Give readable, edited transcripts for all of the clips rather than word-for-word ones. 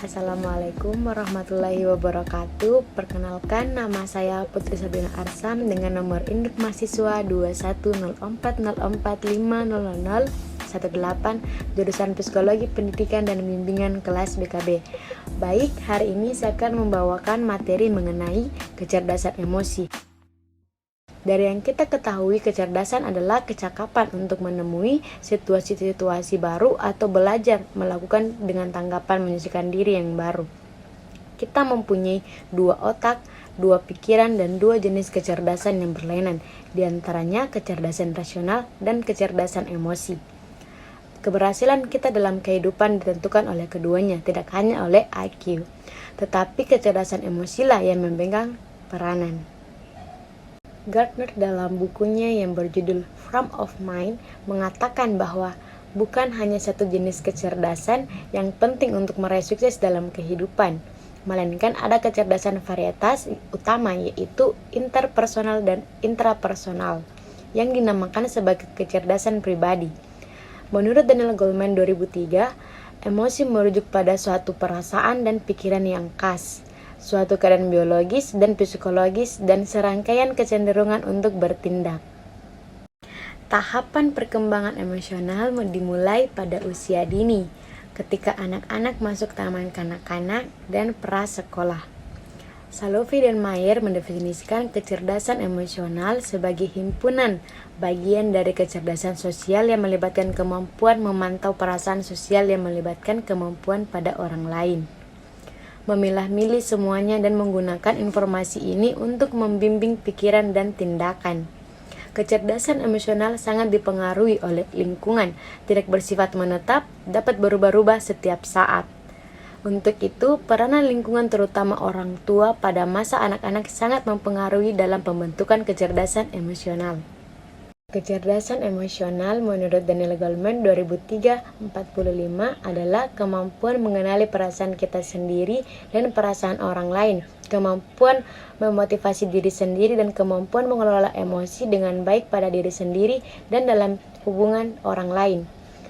Assalamualaikum warahmatullahi wabarakatuh. Perkenalkan, nama saya Putri Sabrina Arsam dengan nomor induk mahasiswa 21040450018, jurusan Psikologi Pendidikan dan Bimbingan kelas BKB. Baik, hari ini saya akan membawakan materi mengenai kecerdasan emosi. Dari yang kita ketahui, kecerdasan adalah kecakapan untuk menemui situasi-situasi baru atau belajar melakukan dengan tanggapan menyesuaikan diri yang baru. Kita mempunyai dua otak, dua pikiran, dan dua jenis kecerdasan yang berlainan, diantaranya kecerdasan rasional dan kecerdasan emosi. Keberhasilan kita dalam kehidupan ditentukan oleh keduanya, tidak hanya oleh IQ, tetapi kecerdasan emosilah yang memegang peranan. Gardner dalam bukunya yang berjudul Frame of Mind mengatakan bahwa bukan hanya satu jenis kecerdasan yang penting untuk meraih sukses dalam kehidupan, melainkan ada kecerdasan varietas utama, yaitu interpersonal dan intrapersonal, yang dinamakan sebagai kecerdasan pribadi. Menurut Daniel Goleman 2003, emosi merujuk pada suatu perasaan dan pikiran yang khas, suatu keadaan biologis dan psikologis, dan serangkaian kecenderungan untuk bertindak. Tahapan perkembangan emosional dimulai pada usia dini, ketika anak-anak masuk taman kanak-kanak dan prasekolah. Salovey dan Mayer mendefinisikan kecerdasan emosional sebagai himpunan bagian dari kecerdasan sosial yang melibatkan kemampuan memantau perasaan sosial yang melibatkan kemampuan pada orang lain, memilah-milih semuanya dan menggunakan informasi ini untuk membimbing pikiran dan tindakan. Kecerdasan emosional sangat dipengaruhi oleh lingkungan, tidak bersifat menetap, dapat berubah-ubah setiap saat. Untuk itu, peranan lingkungan terutama orang tua pada masa anak-anak sangat mempengaruhi dalam pembentukan kecerdasan emosional. Kecerdasan emosional menurut Daniel Goleman 2003-45 adalah kemampuan mengenali perasaan kita sendiri dan perasaan orang lain, kemampuan memotivasi diri sendiri, dan kemampuan mengelola emosi dengan baik pada diri sendiri dan dalam hubungan orang lain.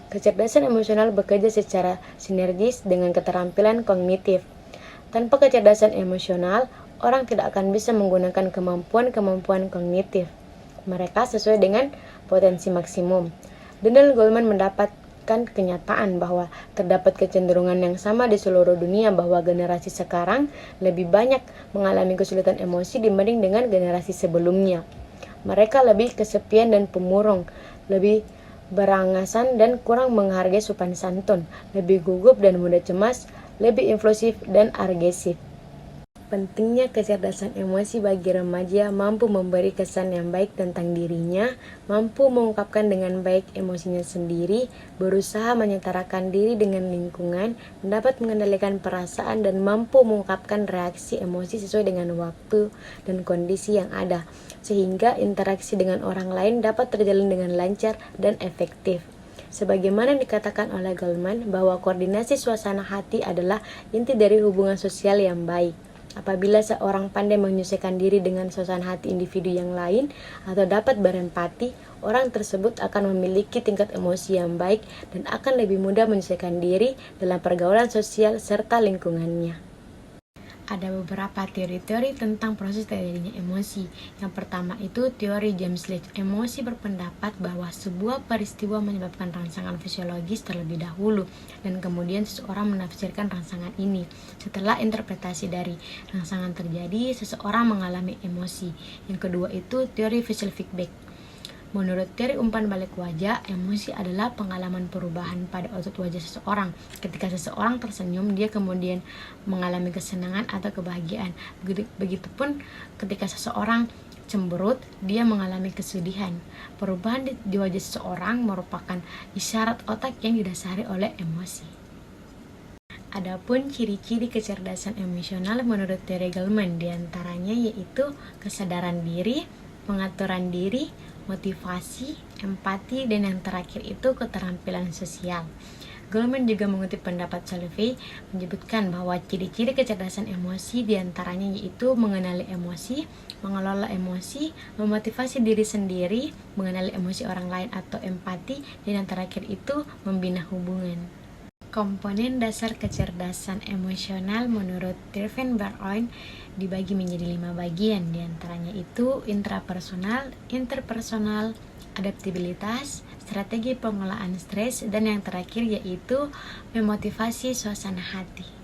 Kecerdasan emosional bekerja secara sinergis dengan keterampilan kognitif. Tanpa kecerdasan emosional, orang tidak akan bisa menggunakan kemampuan-kemampuan kognitif mereka sesuai dengan potensi maksimum. Daniel Goleman mendapatkan kenyataan bahwa terdapat kecenderungan yang sama di seluruh dunia, bahwa generasi sekarang lebih banyak mengalami kesulitan emosi dibanding dengan generasi sebelumnya. Mereka lebih kesepian dan pemurung, lebih berangasan dan kurang menghargai sopan santun, lebih gugup dan mudah cemas, lebih impulsif dan agresif. Pentingnya kecerdasan emosi bagi remaja mampu memberi kesan yang baik tentang dirinya, mampu mengungkapkan dengan baik emosinya sendiri, berusaha menyetarakan diri dengan lingkungan, dapat mengendalikan perasaan, dan mampu mengungkapkan reaksi emosi sesuai dengan waktu dan kondisi yang ada, sehingga interaksi dengan orang lain dapat terjalin dengan lancar dan efektif. Sebagaimana dikatakan oleh Goleman bahwa koordinasi suasana hati adalah inti dari hubungan sosial yang baik. Apabila seorang pandai menyesuaikan diri dengan suasana hati individu yang lain atau dapat berempati, orang tersebut akan memiliki tingkat emosi yang baik dan akan lebih mudah menyesuaikan diri dalam pergaulan sosial serta lingkungannya. Ada beberapa teori-teori tentang proses terjadinya emosi. Yang pertama itu teori James Leach. Emosi berpendapat bahwa sebuah peristiwa menyebabkan rangsangan fisiologis terlebih dahulu, dan kemudian seseorang menafsirkan rangsangan ini. Setelah interpretasi dari rangsangan terjadi, seseorang mengalami emosi. Yang kedua itu teori visual feedback. Menurut teori umpan balik wajah, emosi adalah pengalaman perubahan pada otot wajah seseorang. Ketika seseorang tersenyum, dia kemudian mengalami kesenangan atau kebahagiaan. Begitupun ketika seseorang cemberut, dia mengalami kesedihan. Perubahan di wajah seseorang merupakan isyarat otak yang didasari oleh emosi. Adapun ciri-ciri kecerdasan emosional menurut teori Goleman diantaranya yaitu kesadaran diri, pengaturan diri, motivasi, empati, dan yang terakhir itu keterampilan sosial. Goleman juga mengutip pendapat Salovey menyebutkan bahwa ciri-ciri kecerdasan emosi diantaranya yaitu mengenali emosi, mengelola emosi, memotivasi diri sendiri, mengenali emosi orang lain atau empati, dan yang terakhir itu membina hubungan. Komponen dasar kecerdasan emosional menurut Irvin Burton dibagi menjadi 5 bagian, diantaranya itu intrapersonal, interpersonal, adaptabilitas, strategi pengelolaan stres, dan yang terakhir yaitu memotivasi suasana hati.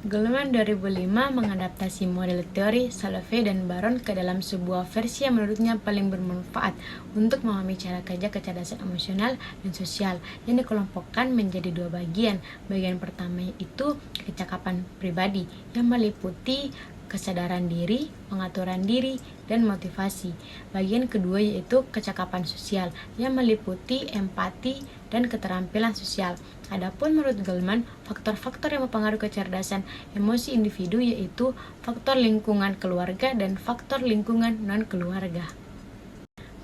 Goleman 2005 mengadaptasi model teori Salovey dan Baron ke dalam sebuah versi yang menurutnya paling bermanfaat untuk memahami cara kerja kecerdasan emosional dan sosial, yang dikelompokkan menjadi 2 bagian. Bagian pertama yaitu kecakapan pribadi yang meliputi kesadaran diri, pengaturan diri, dan motivasi. Bagian kedua yaitu kecakapan sosial yang meliputi empati dan keterampilan sosial. Adapun menurut Goleman, faktor-faktor yang mempengaruhi kecerdasan emosi individu yaitu faktor lingkungan keluarga dan faktor lingkungan non-keluarga.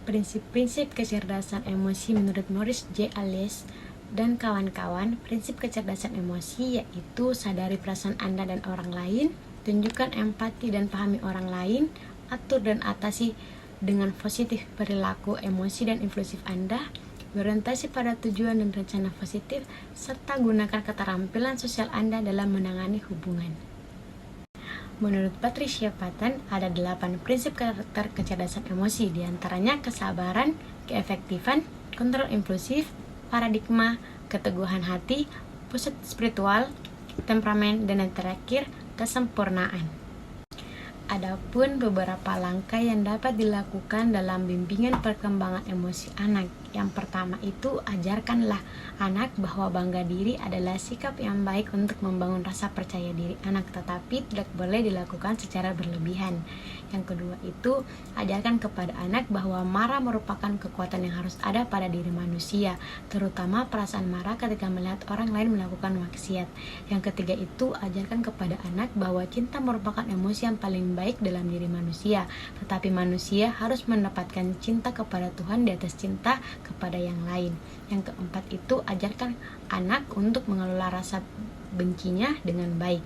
Prinsip-prinsip kecerdasan emosi menurut Maurice J. Allais dan kawan-kawan. Prinsip kecerdasan emosi yaitu sadari perasaan Anda dan orang lain, tunjukkan empati dan pahami orang lain, atur dan atasi dengan positif perilaku emosi dan impulsif Anda, berorientasi pada tujuan dan rencana positif, serta gunakan keterampilan sosial Anda dalam menangani hubungan. Menurut Patricia Patton, ada 8 prinsip karakter kecerdasan emosi, diantaranya kesabaran, keefektifan, kontrol impulsif, paradigma, keteguhan hati, pusat spiritual, temperamen, dan yang terakhir, kesempurnaan. Adapun beberapa langkah yang dapat dilakukan dalam bimbingan perkembangan emosi anak. Yang pertama itu, ajarkanlah anak bahwa bangga diri adalah sikap yang baik untuk membangun rasa percaya diri anak, tetapi tidak boleh dilakukan secara berlebihan. Yang kedua itu, ajarkan kepada anak bahwa marah merupakan kekuatan yang harus ada pada diri manusia, terutama perasaan marah ketika melihat orang lain melakukan maksiat. Yang ketiga itu, ajarkan kepada anak bahwa cinta merupakan emosi yang paling baik dalam diri manusia, tetapi manusia harus mendapatkan cinta kepada Tuhan di atas cinta kepada yang lain. Yang keempat itu, ajarkan anak untuk mengelola rasa bencinya dengan baik.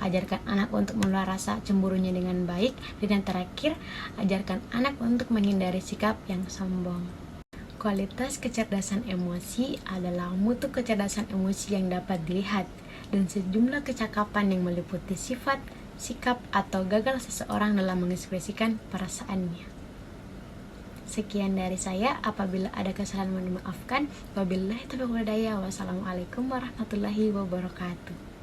Ajarkan anak untuk mengelola rasa cemburunya dengan baik. Dan yang terakhir, ajarkan anak untuk menghindari sikap yang sombong. Kualitas kecerdasan emosi adalah mutu kecerdasan emosi yang dapat dilihat dan sejumlah kecakapan yang meliputi sifat, sikap, atau gagal seseorang dalam mengekspresikan perasaannya. Sekian dari saya, apabila ada kesalahan mohon dimaafkan. Wabillahi taufiq wal hidayah. Wassalamualaikum warahmatullahi wabarakatuh.